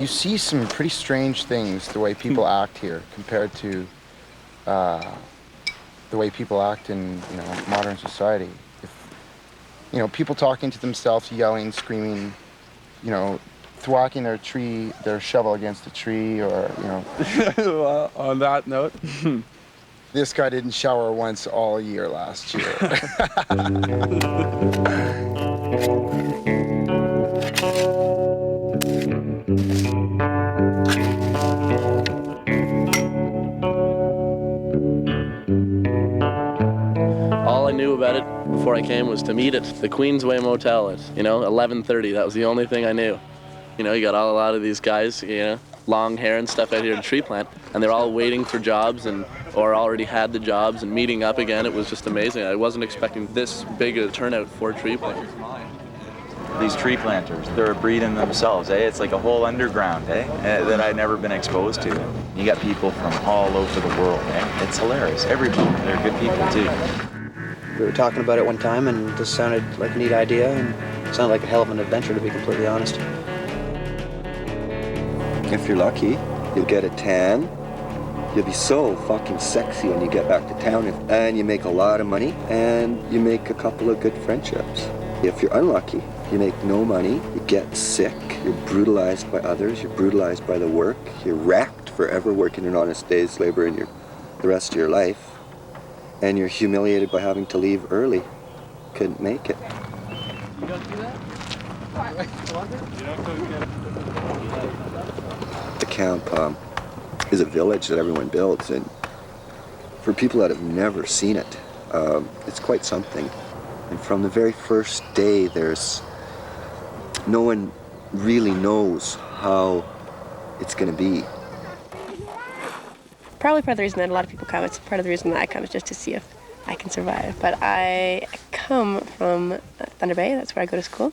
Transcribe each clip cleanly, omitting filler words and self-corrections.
You see some pretty strange things, the way people act here compared to the way people act in, modern society. If, people talking to themselves, yelling, screaming, thwacking their shovel against a tree, or, Well, on that note, this guy didn't shower once all year last year. All I knew about it before I came was to meet at the Queensway Motel at, 11:30. That was the only thing I knew. You got a lot of these guys, long hair and stuff out here at the tree plant, and they're all waiting for jobs or already had the jobs and meeting up again. It was just amazing. I wasn't expecting this big a turnout for tree planters. These tree planters, they're a breed in themselves, eh? It's like a whole underground, that I'd never been exposed to. You got people from all over the world, eh? It's hilarious. Everybody, they're good people too. We were talking about it one time, and this sounded like a neat idea, and it sounded like a hell of an adventure, to be completely honest. If you're lucky, you'll get a tan. You'll be so fucking sexy when you get back to town, and you make a lot of money, and you make a couple of good friendships. If you're unlucky, you make no money, you get sick, you're brutalized by others, you're brutalized by the work, you're racked forever working an honest day's labor in the rest of your life, and you're humiliated by having to leave early. Couldn't make it. you don't do that? You don't go get it. The camp is a village that everyone builds, and for people that have never seen it, it's quite something. And from the very first day, no one really knows how it's going to be. Probably part of the reason that a lot of people come, it's part of the reason that I come, is just to see if I can survive. But I come from Thunder Bay, that's where I go to school.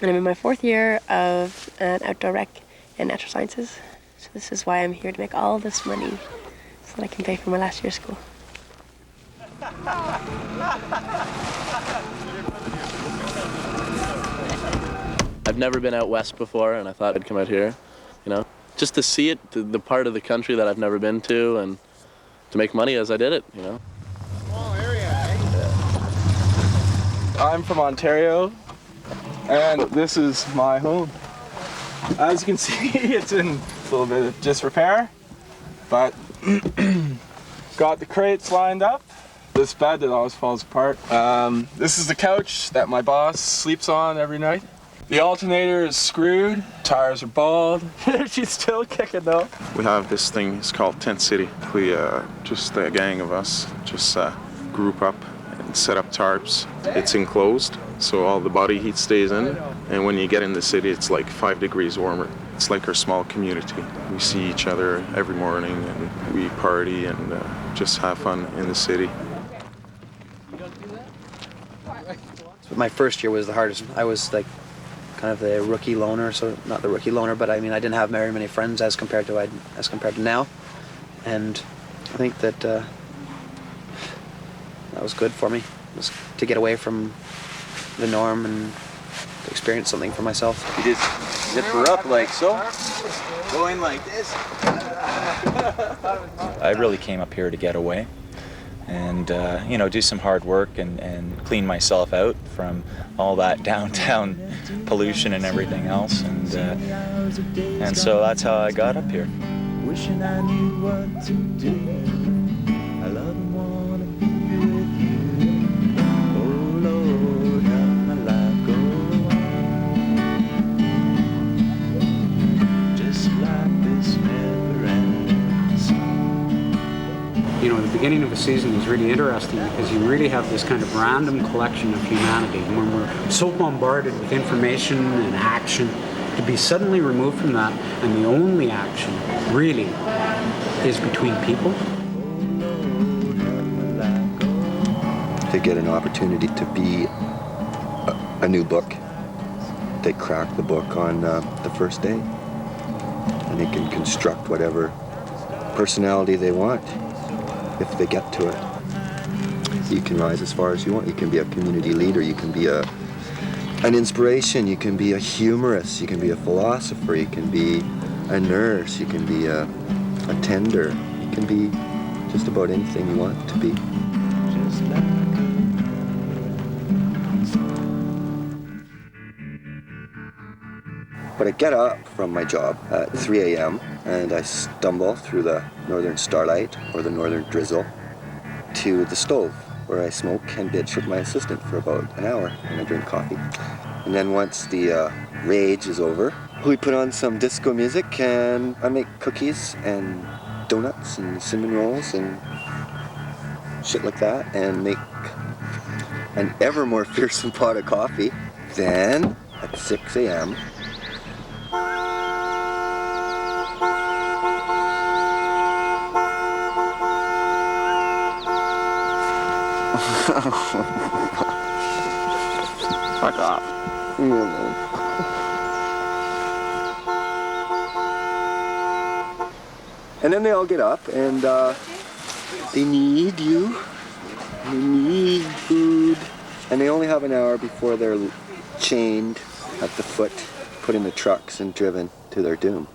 And I'm in my 4th year of an outdoor rec in natural sciences. So this is why I'm here, to make all this money so that I can pay for my last year of school. I've never been out west before, and I thought I'd come out here, just to see it, the part of the country that I've never been to, and to make money as I did it, Small area, eh? I'm from Ontario, and this is my home. As you can see, it's in a little bit of disrepair, but got the crates lined up. This bed that always falls apart. This is the couch that my boss sleeps on every night. The alternator is screwed, tires are bald. She's still kicking though. We have this thing, it's called Tent City. We, just a gang of us, just group up and set up tarps. It's enclosed, so all the body heat stays in. And when you get in the city, it's like 5 degrees warmer. It's like our small community. We see each other every morning, and we party and just have fun in the city. My first year was the hardest. I was like kind of the rookie loner, so not the rookie loner, but I mean I didn't have very many friends as compared to now, and I think that that was good for me, was to get away from the norm and to experience something for myself. You just zip her up like so, going like this. I really came up here to get away and do some hard work and clean myself out from all that downtown pollution and everything else, and so that's how I got up here. Wishing I knew what to do. I love and wanna be with you. Oh Lord, how my life go on, just like this never-ending song. The beginning of a season is really interesting because you really have this kind of random collection of humanity. And when we're so bombarded with information and action, to be suddenly removed from that, and the only action really is between people. They get an opportunity to be a new book. They crack the book on the first day, and they can construct whatever personality they want. If they get to it, you can rise as far as you want. You can be a community leader. You can be a an inspiration. You can be a humorist. You can be a philosopher. You can be a nurse. You can be a tender. You can be just about anything you want to be. But I get up from my job at 3 a.m. and I stumble through the northern starlight or the northern drizzle to the stove where I smoke and bitch with my assistant for about an hour and I drink coffee. And then once the rage is over, we put on some disco music and I make cookies and donuts and cinnamon rolls and shit like that and make an ever more fearsome pot of coffee. Then at 6 a.m. Fuck off. And then they all get up and they need you. They need food. And they only have an hour before they're chained at the foot, put in the trucks and driven to their doom.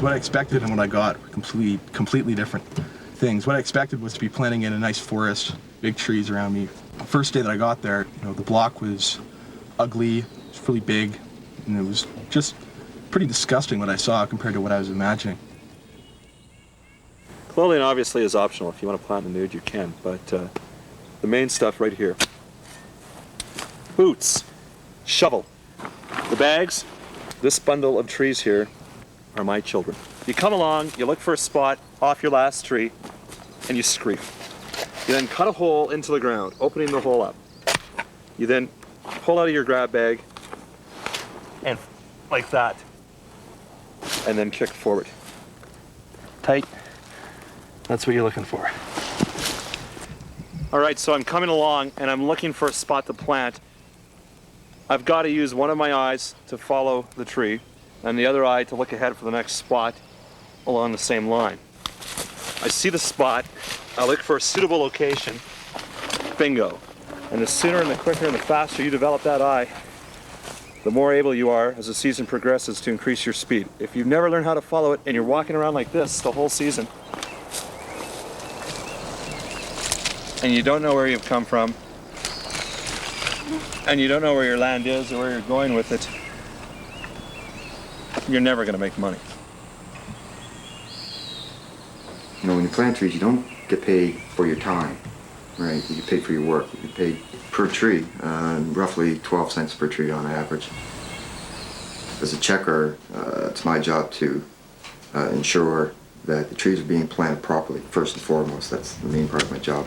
What I expected and what I got were completely different things. What I expected was to be planting in a nice forest, big trees around me. The first day that I got there, the block was ugly, it was really big, and it was just pretty disgusting what I saw compared to what I was imagining. Clothing obviously is optional. If you want to plant in the nude, you can, but the main stuff right here. Boots, shovel, the bags, this bundle of trees here are my children. You come along, you look for a spot off your last tree, and you screef. You then cut a hole into the ground, opening the hole up. You then pull out of your grab bag, and like that, and then kick forward. Tight. That's what you're looking for. All right, so I'm coming along, and I'm looking for a spot to plant. I've got to use one of my eyes to follow the tree, and the other eye to look ahead for the next spot along the same line. I see the spot, I look for a suitable location, bingo. And the sooner and the quicker and the faster you develop that eye, the more able you are as the season progresses to increase your speed. If you never learn how to follow it and you're walking around like this the whole season, and you don't know where you've come from, and you don't know where your land is or where you're going with it, you're never going to make money. When you plant trees, you don't get paid for your time, right? You get paid for your work. You get paid per tree, roughly 12 cents per tree on average. As a checker, it's my job to ensure that the trees are being planted properly, first and foremost. That's the main part of my job.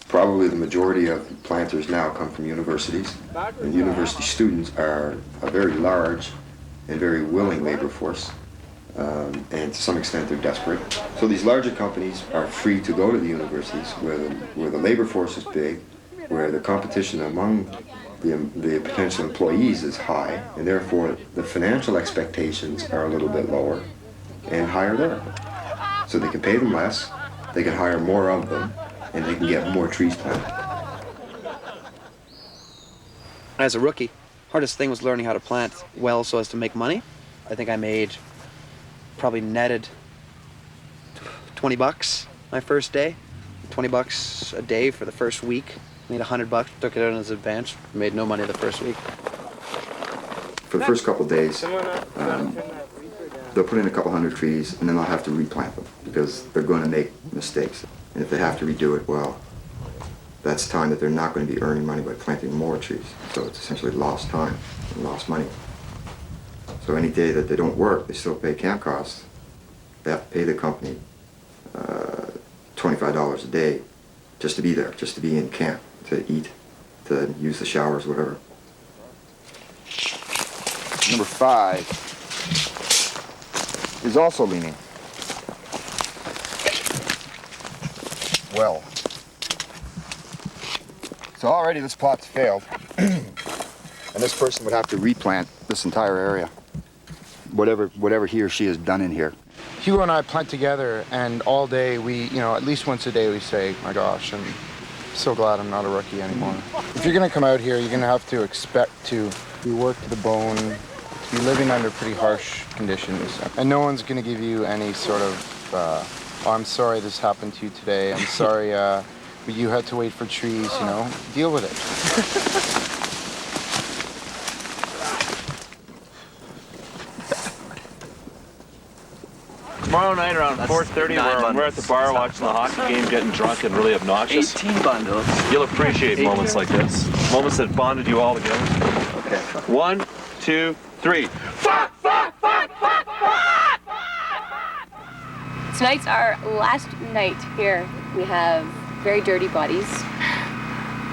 Probably the majority of planters now come from universities, and university students are a very large and very willing labor force, and to some extent they're desperate. So these larger companies are free to go to the universities where the labor force is big, where the competition among the potential employees is high, and therefore the financial expectations are a little bit lower and higher there. So they can pay them less, they can hire more of them, and they can get more trees planted. As a rookie, hardest thing was learning how to plant well so as to make money. I think I probably netted 20 bucks my first day. 20 bucks a day for the first week. Made 100 bucks, took it out as an advance, made no money the first week. For the first couple of days, they'll put in a couple hundred trees and then they'll have to replant them because they're going to make mistakes. And if they have to redo it, well, that's time that they're not going to be earning money by planting more trees. So it's essentially lost time and lost money. So any day that they don't work, they still pay camp costs. They have to pay the company $25 a day just to be there, just to be in camp, to eat, to use the showers, whatever. Number 5 is also leaning. Well, So already this plot's failed. And this person would have to replant this entire area. Whatever he or she has done in here. Hugo and I plant together, and all day we, at least once a day we say, my gosh, I'm so glad I'm not a rookie anymore. If you're gonna come out here, you're gonna have to expect to be worked to the bone, to be living under pretty harsh conditions. And no one's gonna give you any sort of, oh, I'm sorry this happened to you today, I'm sorry but you had to wait for trees, deal with it. Tomorrow night around 4:30, we're at the bar watching the hockey game, getting drunk and really obnoxious. 18 bundles. You'll appreciate moments like this. Moments that bonded you all together. Okay. 1, 2, 3. Fuck! Tonight's our last night here. We have very dirty bodies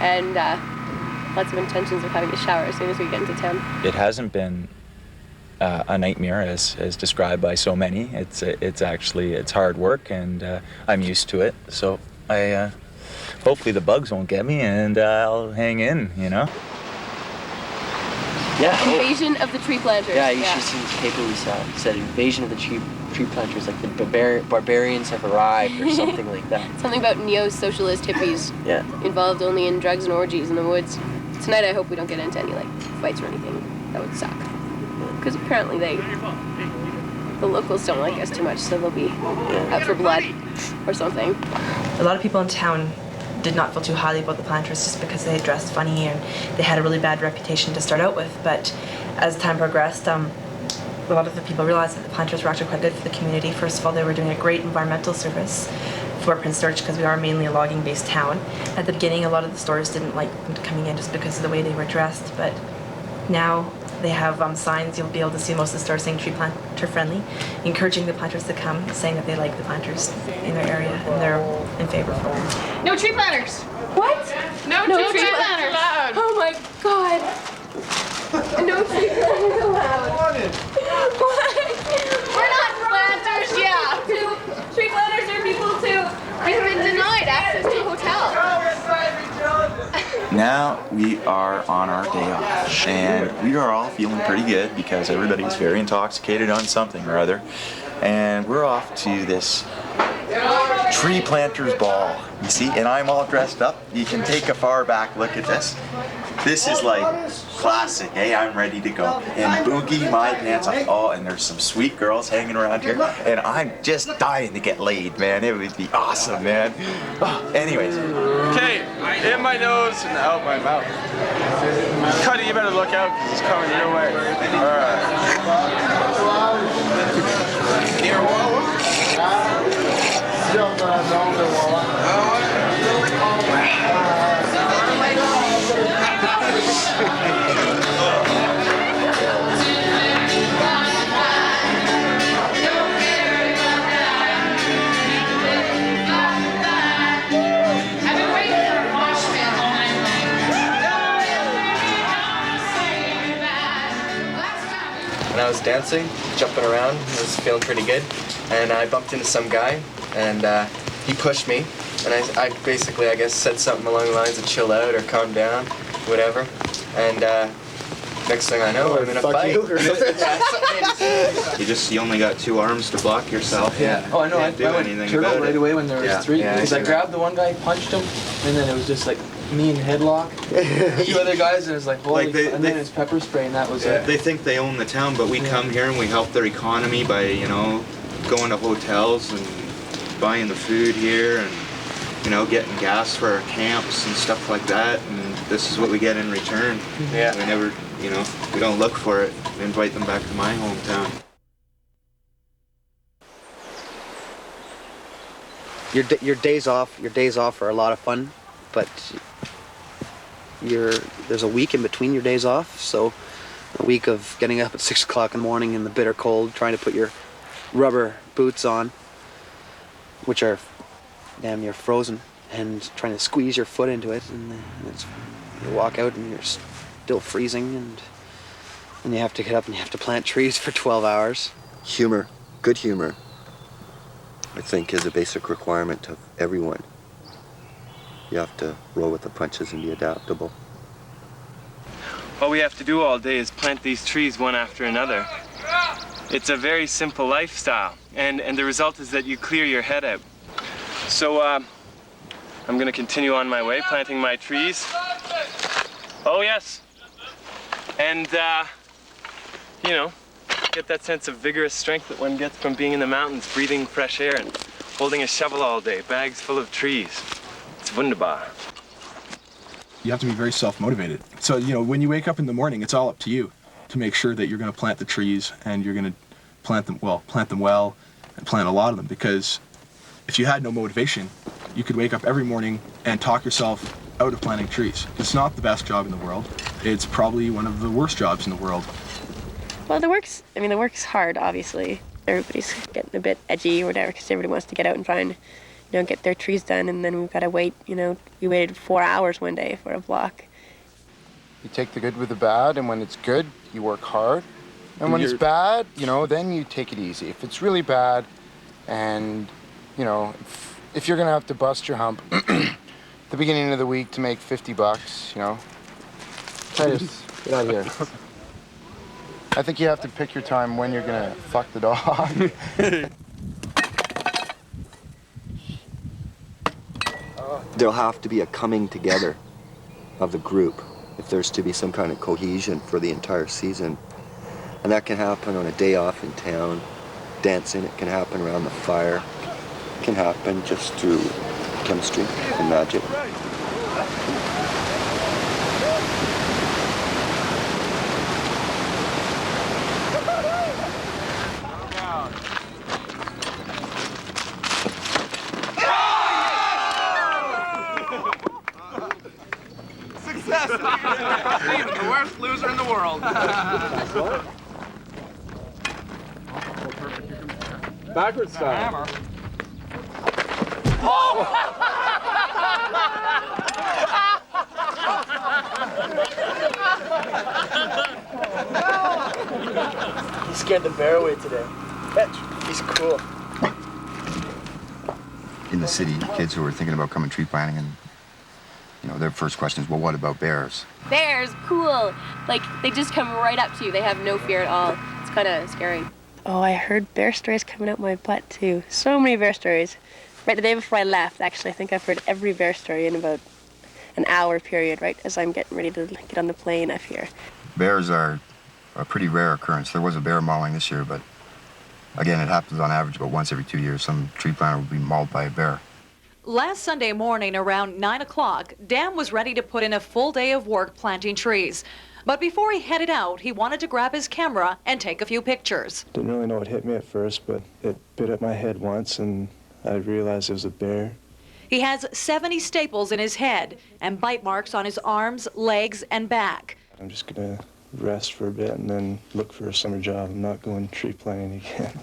and lots of intentions of having a shower as soon as we get into town. It hasn't been a nightmare as described by so many. It's actually hard work, and I'm used to it. So I hopefully the bugs won't get me, and I'll hang in. Yeah. Invasion of the tree planters. Yeah, you should see this paper we saw. It said invasion of the tree planters, like the barbarians have arrived or something like that. Something about neo-socialist hippies. Yeah. Involved only in drugs and orgies in the woods. Tonight I hope we don't get into any fights or anything. That would suck. Because apparently the locals don't like us too much, so they'll be out for blood or something. A lot of people in town did not feel too highly about the planters just because they dressed funny and they had a really bad reputation to start out with. But as time progressed, a lot of the people realized that the planters were actually quite good for the community. First of all, they were doing a great environmental service for Prince George because we are mainly a logging-based town. At the beginning, a lot of the stores didn't like them coming in just because of the way they were dressed, but now they have signs. You'll be able to see most of the stores saying tree planter friendly, encouraging the planters to come, saying that they like the planters in their area and they're in favor for them. No tree planters. What? No tree planters allowed. Oh my God. No tree planters allowed. What? We're not planters, yeah. Tree planters are people too. We've been denied access to a hotel. Now we are on our day off, and we are all feeling pretty good because everybody's very intoxicated on something or other, and we're off to this tree planters ball, you see, and I'm all dressed up. You can take a far back look at this. This is like classic, hey, I'm ready to go. And boogie my pants off. Oh, and there's some sweet girls hanging around here, and I'm just dying to get laid, man. It would be awesome, man. Oh, anyways. Okay, in my nose and out my mouth. Cuddy, you better look out because it's coming your way. And I was dancing, jumping around, I was feeling pretty good, and I bumped into some guy, and he pushed me, and I basically, I guess, said something along the lines of chill out or calm down, whatever, and next thing I know, I'm in a fight. You only got 2 arms to block yourself. Yeah. Oh, I know. I went turtle right away when there was 3, because I grabbed the one guy, punched him, and then it was just like me in headlock. 2 other guys, and it was like, holy, and then it's pepper spray, and that was it. They think they own the town, but we come here and we help their economy by, going to hotels and buying the food here and, getting gas for our camps and stuff like that. And this is what we get in return. Yeah. We never, we don't look for it. We invite them back to my hometown. Your days off are a lot of fun, but there's a week in between your days off, so a week of getting up at 6 o'clock in the morning in the bitter cold, trying to put your rubber boots on, which are damn near frozen, and trying to squeeze your foot into it, and you walk out and you're still freezing, and you have to get up and you have to plant trees for 12 hours. Humor, good humor, I think, is a basic requirement of everyone. You have to roll with the punches and be adaptable. All we have to do all day is plant these trees one after another. It's a very simple lifestyle, and the result is that you clear your head out. So I'm going to continue on my way, planting my trees. Oh yes, and you know, get that sense of vigorous strength that one gets from being in the mountains, breathing fresh air and holding a shovel all day, bags full of trees. It's wunderbar. You have to be very self-motivated. So, you know, when you wake up in the morning, it's all up to you to make sure that you're going to plant the trees and you're going to plant them well, and plant a lot of them, because if you had no motivation, you could wake up every morning and talk yourself out of planting trees. It's not the best job in the world. It's probably one of the worst jobs in the world. Well, the work's hard, obviously. Everybody's getting a bit edgy or whatever because everybody wants to get out and try and, you know, get their trees done, and then we've got to wait, you know, we waited 4 hours one day for a block. You take the good with the bad, and when it's good, you work hard. And when it's bad, you know, then you take it easy. If it's really bad and, you know, if you're going to have to bust your hump the beginning of the week to make $50, you know, try to get out of here. I think you have to pick your time when you're going to fuck the dog. There'll have to be a coming together of the group if there's to be some kind of cohesion for the entire season. And that can happen on a day off in town, dancing. It can happen around the fire. It can happen just through chemistry and magic. The worst loser in the world. Backwards style. He scared the bear away today. He's cool. In the city, kids who are thinking about coming tree planting, and you know, their first question is, well, what about bears? Bears, cool. Like, they just come right up to you. They have no fear at all. It's kind of scary. Oh, I heard bear stories coming out my butt, too. So many bear stories. Right the day before I left, actually, I think I've heard every bear story in about an hour period, right as I'm getting ready to get on the plane up here. Bears are a pretty rare occurrence. There was a bear mauling this year, but again, it happens on average about once every 2 years. Some tree planter will be mauled by a bear. Last Sunday morning around 9 o'clock, Dan was ready to put in a full day of work planting trees. But before he headed out, he wanted to grab his camera and take a few pictures. Didn't really know what hit me at first, but it bit at my head once and I realized it was a bear. He has 70 staples in his head and bite marks on his arms, legs, and back. I'm just gonna rest for a bit and then look for a summer job. I'm not going tree planting again.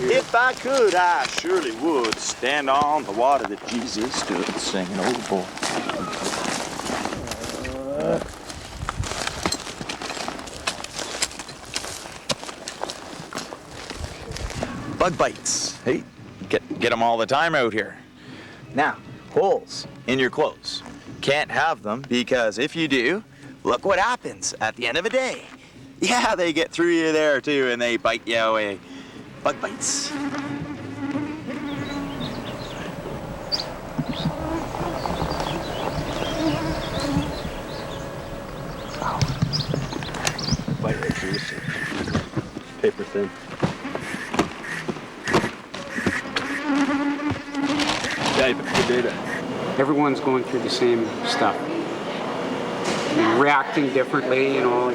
If I could, I surely would stand on the water that Jesus stood singing, oh boy. Bug bites. Hey, get them all the time out here. Now, holes in your clothes. Can't have them because if you do, look what happens at the end of a day. Yeah, they get through you there too and they bite you away. Bug bites. Bite right through this paper thin. Yeah, good data. Everyone's going through the same stuff. Reacting differently, you know,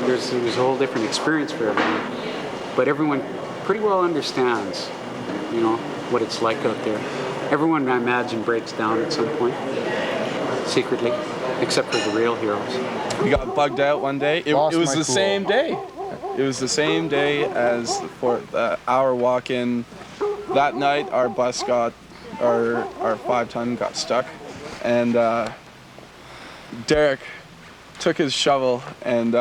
there's a whole different experience for everyone. But everyone pretty well understands, you know, what it's like out there. Everyone, I imagine, breaks down at some point, secretly, except for the real heroes. We got bugged out one day. It was the same day. It was the same day as for our walk-in. That night, our bus got our 5-ton got stuck, and Derek took his shovel and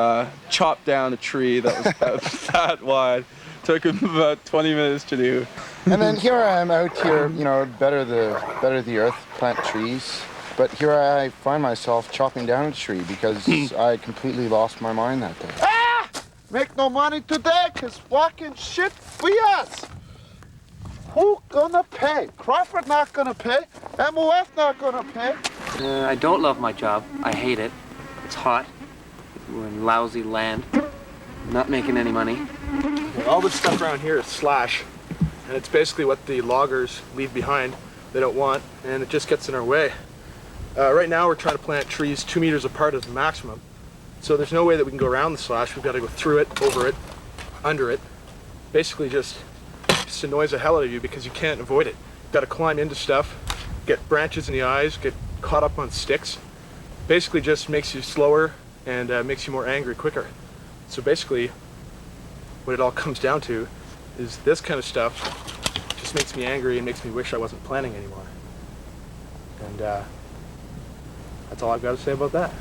chopped down a tree that was about that wide. Took him about 20 minutes to do. And then here I am out here, you know, better the earth, plant trees. But here I find myself chopping down a tree because I completely lost my mind that day. Ah! Make no money today because fucking shit BS. Who gonna pay? Crawford not gonna pay. MOF not gonna pay. I don't love my job. I hate it. It's hot. We're in lousy land. Not making any money. All this stuff around here is slash, and it's basically what the loggers leave behind. They don't want, and it just gets in our way. Right now we're trying to plant trees 2 meters apart as the maximum. So there's no way that we can go around the slash. We've got to go through it, over it, under it. Basically just annoys the hell out of you because you can't avoid it. You've got to climb into stuff, get branches in the eyes, get caught up on sticks. Basically just makes you slower and makes you more angry quicker. So basically what it all comes down to is this kind of stuff just makes me angry and makes me wish I wasn't planning anymore. And that's all I've got to say about that.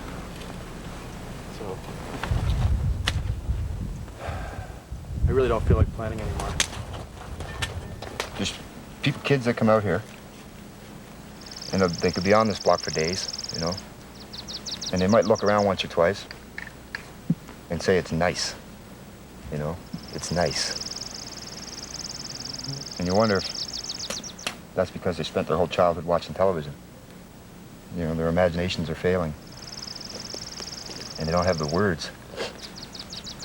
So I really don't feel like planning anymore. There's kids that come out here, and they could be on this block for days, you know, and they might look around once or twice and say it's nice, you know, it's nice. And you wonder if that's because they spent their whole childhood watching television. You know, their imaginations are failing, and they don't have the words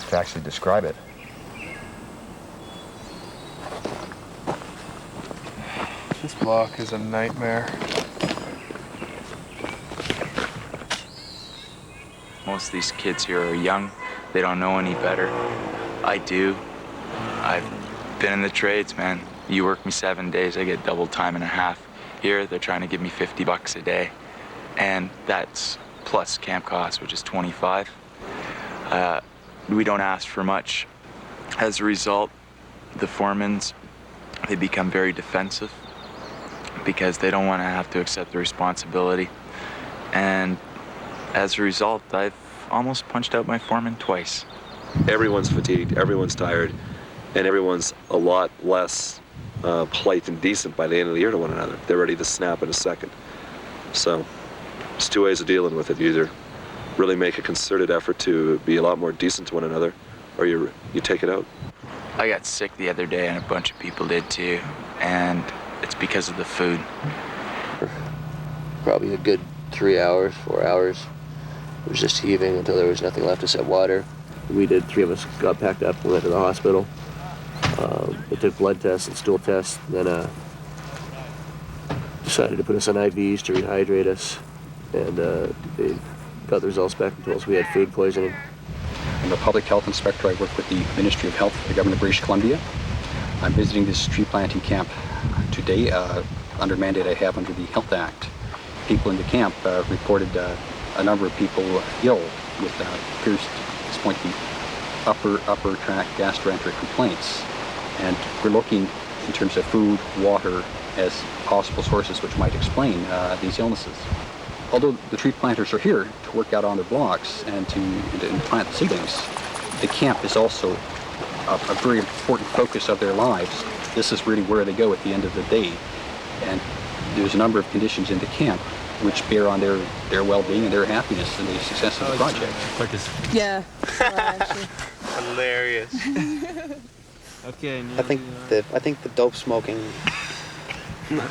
to actually describe it. This block is a nightmare. Most of these kids here are young. They don't know any better. I do. I've been in the trades, man. You work me 7 days, I get double time and a half. Here, they're trying to give me $50 a day. And that's plus camp costs, which is 25. We don't ask for much. As a result, the foremans, they become very defensive because they don't want to have to accept the responsibility. And as a result, I've almost punched out my foreman twice. Everyone's fatigued, everyone's tired, and everyone's a lot less polite and decent by the end of the year to one another. They're ready to snap in a second. So there's two ways of dealing with it. You either really make a concerted effort to be a lot more decent to one another, or you take it out. I got sick the other day, and a bunch of people did too, and it's because of the food. Probably a good 3 hours, 4 hours. It was just heaving until there was nothing left except water. We did, 3 of us got packed up and went to the hospital. They took blood tests and stool tests, then decided to put us on IVs to rehydrate us, and they got the results back and told us we had food poisoning. I'm a public health inspector. I work with the Ministry of Health, the Government of British Columbia. I'm visiting this tree planting camp today under mandate I have under the Health Act. People in the camp reported a number of people ill with appears at this point to be upper tract gastroenteric complaints. And we're looking in terms of food, water as possible sources which might explain these illnesses. Although the tree planters are here to work out on their blocks and to plant the seedlings, the camp is also a very important focus of their lives. This is really where they go at the end of the day. And there's a number of conditions in the camp which bear on their well-being and their happiness and the success of the project. Yeah. Hilarious. Okay. I think the dope smoking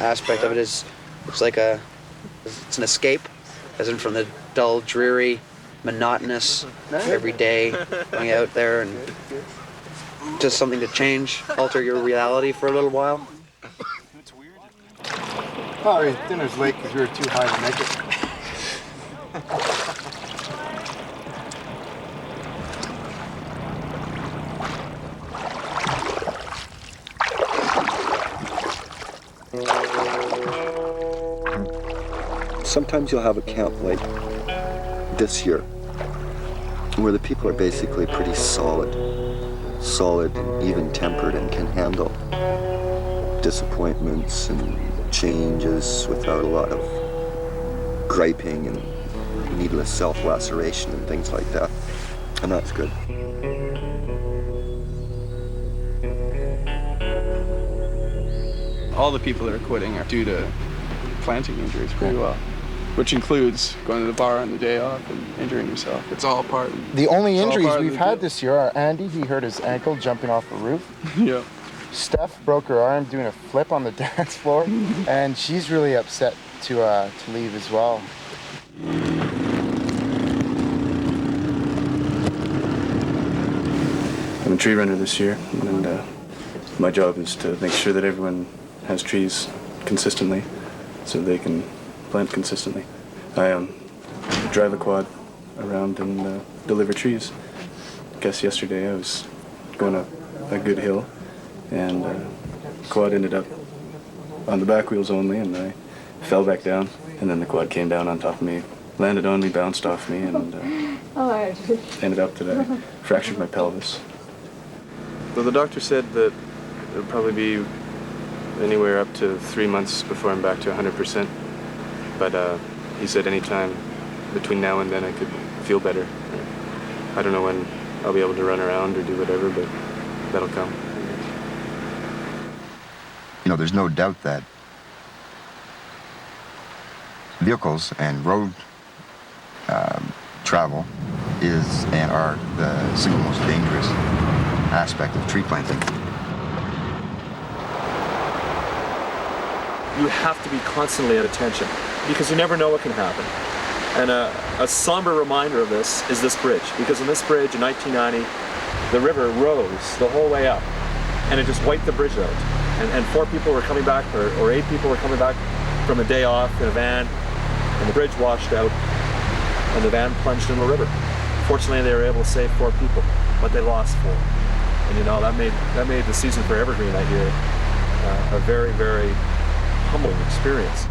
aspect of it is, it's like it's an escape, as in from the dull, dreary, monotonous, every day going out there and just something to change, alter your reality for a little while. Sorry, dinner's late because we were too high to make it. Sometimes you'll have a camp like this year, where the people are basically pretty solid and even-tempered and can handle disappointments and changes without a lot of griping and needless self-laceration and things like that. And that's good. All the people that are quitting are due to planting injuries pretty well, which includes going to the bar on the day off and injuring yourself. It's all part. The only it's all injuries part of we've the had deal. this year are Andy, he hurt his ankle jumping off a roof. Yeah. Steph broke her arm doing a flip on the dance floor, and she's really upset to leave as well. I'm a tree runner this year, and my job is to make sure that everyone has trees consistently so they can plant consistently. I drive a quad around and deliver trees. I guess yesterday I was going up a good hill and quad ended up on the back wheels only, and I fell back down, and then the quad came down on top of me, landed on me, bounced off me, and ended up that I fractured my pelvis. Well, the doctor said that it would probably be anywhere up to 3 months before I'm back to 100%. But he said anytime between now and then I could feel better. I don't know when I'll be able to run around or do whatever, but that'll come. You know, there's no doubt that vehicles and road travel is and are the single most dangerous aspect of tree planting. You have to be constantly at attention because you never know what can happen. And a somber reminder of this is this bridge, because on this bridge in 1990, the river rose the whole way up and it just wiped the bridge out. And 4 people were coming back, or 8 people were coming back from a day off in a van, and the bridge washed out and the van plunged in the river. Fortunately, they were able to save 4 people, but they lost 4. And you know, that made the season for Evergreen that year a very, very humbling experience.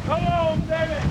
Come on, David!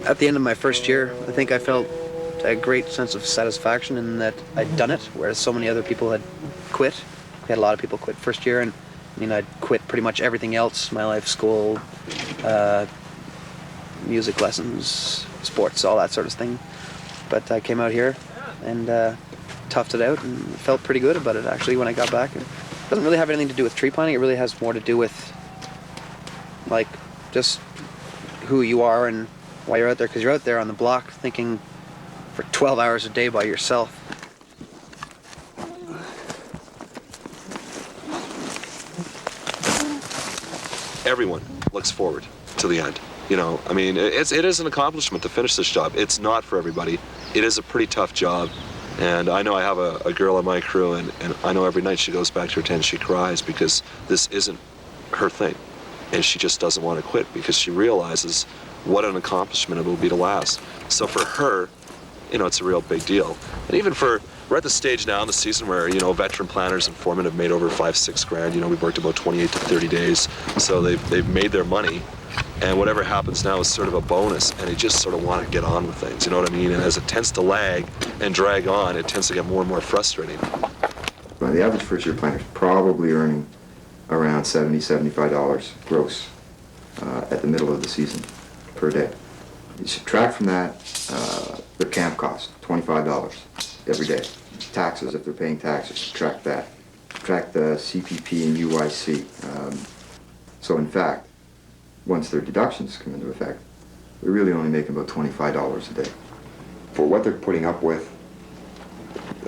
At the end of my first year, I think I felt a great sense of satisfaction in that I'd done it, whereas so many other people had quit. We had a lot of people quit first year, and I mean, I'd quit pretty much everything else, my life, school, music lessons, sports, all that sort of thing. But I came out here and toughed it out and felt pretty good about it, actually, when I got back. It doesn't really have anything to do with tree planting. It really has more to do with, like, just who you are and why you're out there, because you're out there on the block thinking for 12 hours a day by yourself. Everyone looks forward to the end. You know, I mean, it is an accomplishment to finish this job. It's not for everybody. It is a pretty tough job. And I know I have a girl on my crew, and I know every night she goes back to her tent, she cries because this isn't her thing. And she just doesn't want to quit because she realizes what an accomplishment it will be to last. So for her, you know, it's a real big deal. And even we're at the stage now in the season where, you know, veteran planners and foremen have made over $5-6 grand. You know, we've worked about 28 to 30 days. So they've made their money. And whatever happens now is sort of a bonus, and they just sort of want to get on with things, you know what I mean? And as it tends to lag and drag on, it tends to get more and more frustrating. Well, the average first-year planter is probably earning around $70, $75 gross at the middle of the season per day. You subtract from that their camp cost, $25. every day. Taxes, if they're paying taxes, track that. Track the CPP and UIC. So in fact, once their deductions come into effect, they're really only making about $25 a day. For what they're putting up with,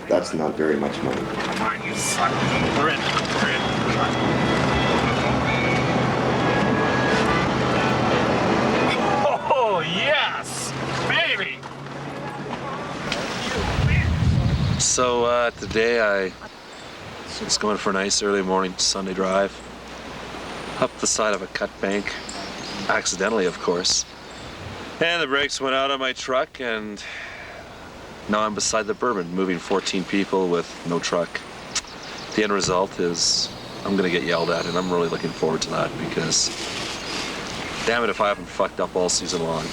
that's not very much money. Come on, you son. We're in. We're in. Oh, yes! Baby! So today I was going for a nice early morning Sunday drive up the side of a cut bank, accidentally of course. And the brakes went out on my truck and now I'm beside the Bourbon moving 14 people with no truck. The end result is I'm gonna get yelled at and I'm really looking forward to that because damn it if I haven't fucked up all season long.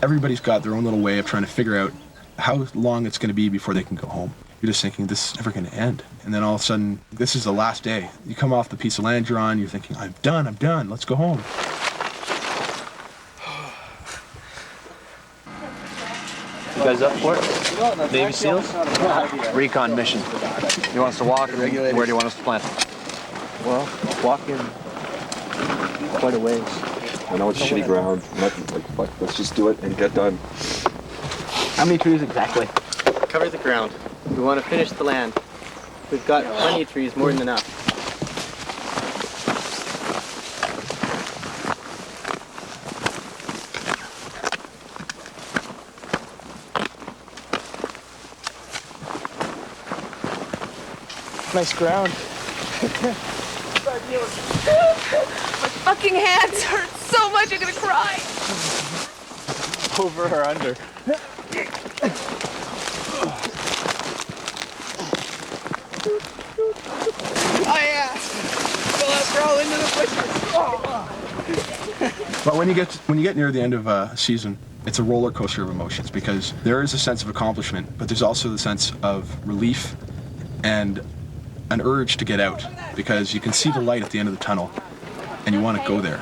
Everybody's got their own little way of trying to figure out how long it's going to be before they can go home. You're just thinking, this is never going to end. And then all of a sudden, this is the last day. You come off the piece of land you're on, you're thinking, I'm done, let's go home. You guys up for it? Navy SEALs? Recon mission. You want us to walk, and where do you want us to plant? Well, walking quite a ways. I know it's shitty ground. But let's just do it and get done. How many trees exactly? Cover the ground. We want to finish the land. We've got plenty of trees, more than enough. Nice ground. My fucking hands hurt so much, I'm gonna cry. Over or under? Oh yeah! Go out, crawl into the bushes. But when you get near the end of a season, it's a roller coaster of emotions because there is a sense of accomplishment, but there's also the sense of relief and an urge to get out because you can see the light at the end of the tunnel and you want to go there.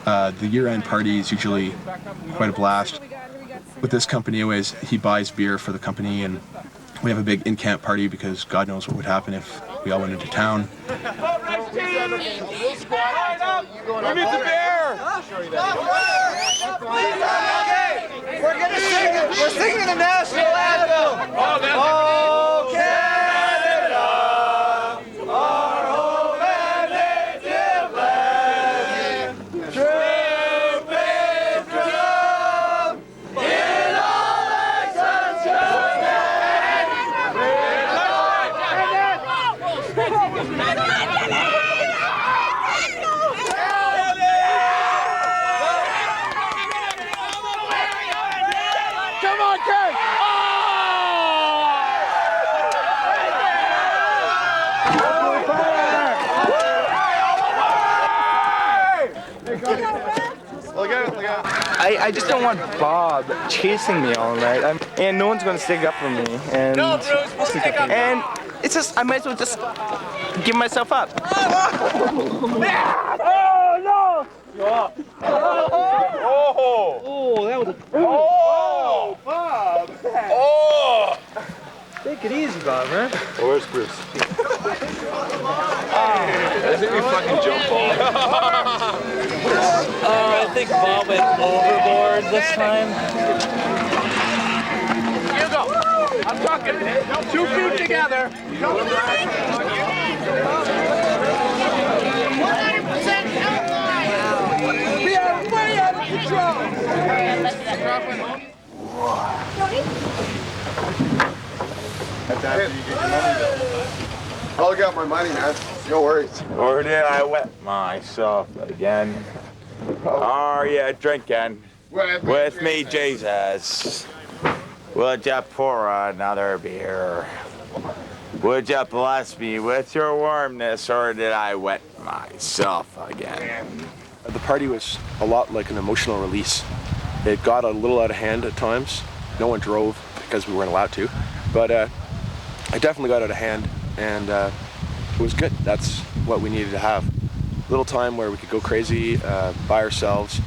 The year-end party is usually quite a blast. With this company anyways, he buys beer for the company and we have a big in-camp party because God knows what would happen if we all went into town. We need the bear! We're gonna sing it! We're singing the national anthem! Oh, Canada! Our home and native land! True patriotism in all accents Come on, Kurt! I just don't want Bob chasing me all night, and no one's gonna stick up for me. And and it's just I might as well just give myself up. Oh, no! Oh, that was a... Oh, Bob! Oh! Take it easy, Bob, man. Oh, where's Bruce? I think we fucking jump ball. I think Bob went overboard this time. You go. I'm talking 2 feet together. 100% outline. We are way out of control. That's after you get your money though. I'll get my money, man. No worries. Or did I wet myself again? Are you drinking with me, Jesus? Would you pour another beer? Would you bless me with your warmness, or did I wet myself again. The party was a lot like an emotional release. It got a little out of hand at times. No one drove because we weren't allowed to, but it definitely got out of hand, and it was good. That's what we needed to have. A little time where we could go crazy by ourselves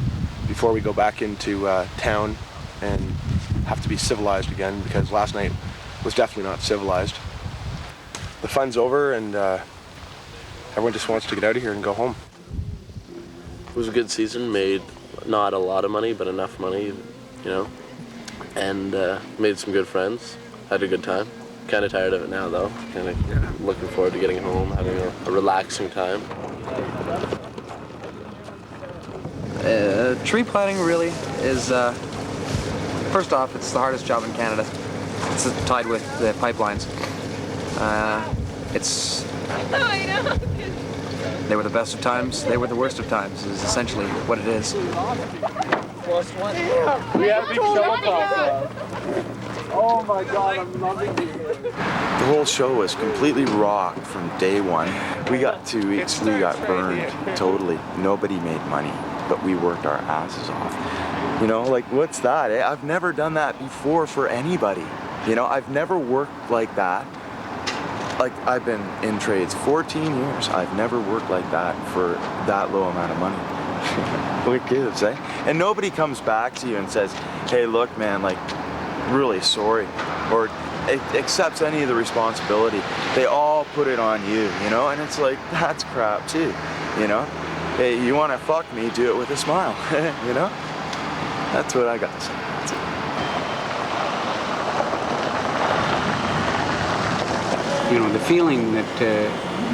before we go back into town and have to be civilized again, because last night was definitely not civilized. The fun's over, and everyone just wants to get out of here and go home. It was a good season, made not a lot of money, but enough money, you know, and made some good friends, had a good time. Kind of tired of it now, though. Kind of looking forward to getting home, having a relaxing time. Tree planting really is, first off, it's the hardest job in Canada. It's tied with the pipelines. They were the best of times, they were the worst of times, is essentially what it is. We have a big show. Oh my God, I'm loving it. The whole show was completely rocked from day one. We got 2 weeks, we got burned totally. Nobody made money, but we worked our asses off. You know, like, what's that? I've never done that before for anybody. You know, I've never worked like that. Like, I've been in trades 14 years. I've never worked like that for that low amount of money. What gives, eh? And nobody comes back to you and says, hey, look, man, like, really sorry, or accepts any of the responsibility. They all put it on you, you know? And it's like, that's crap too, you know? Hey, you want to fuck me, do it with a smile, you know? That's what I got to say. That's it. You know, the feeling that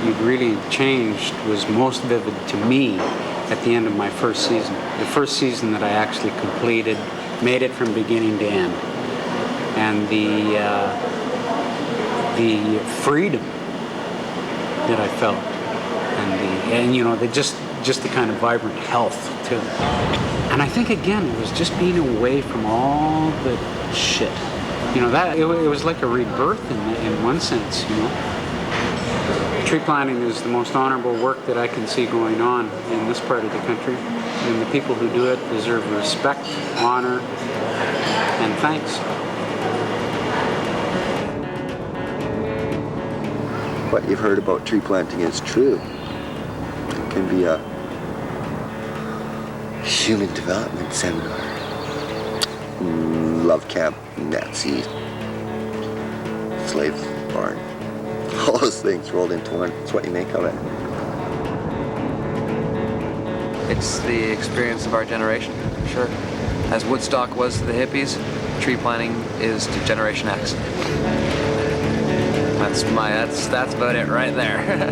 you'd really changed was most vivid to me at the end of my first season. The first season that I actually completed, made it from beginning to end. And the freedom that I felt, and you know, just the kind of vibrant health too. And I think again, it was just being away from all the shit. You know, that it was like a rebirth in one sense, you know. Tree planting is the most honorable work that I can see going on in this part of the country. And the people who do it deserve respect, honor, and thanks. What you've heard about tree planting is true. It can be a human development seminar. Love camp, Nazi, slave barn. All those things rolled into one. It's what you make of it. It's the experience of our generation, sure. As Woodstock was to the hippies, tree planting is to Generation X. That's about it right there.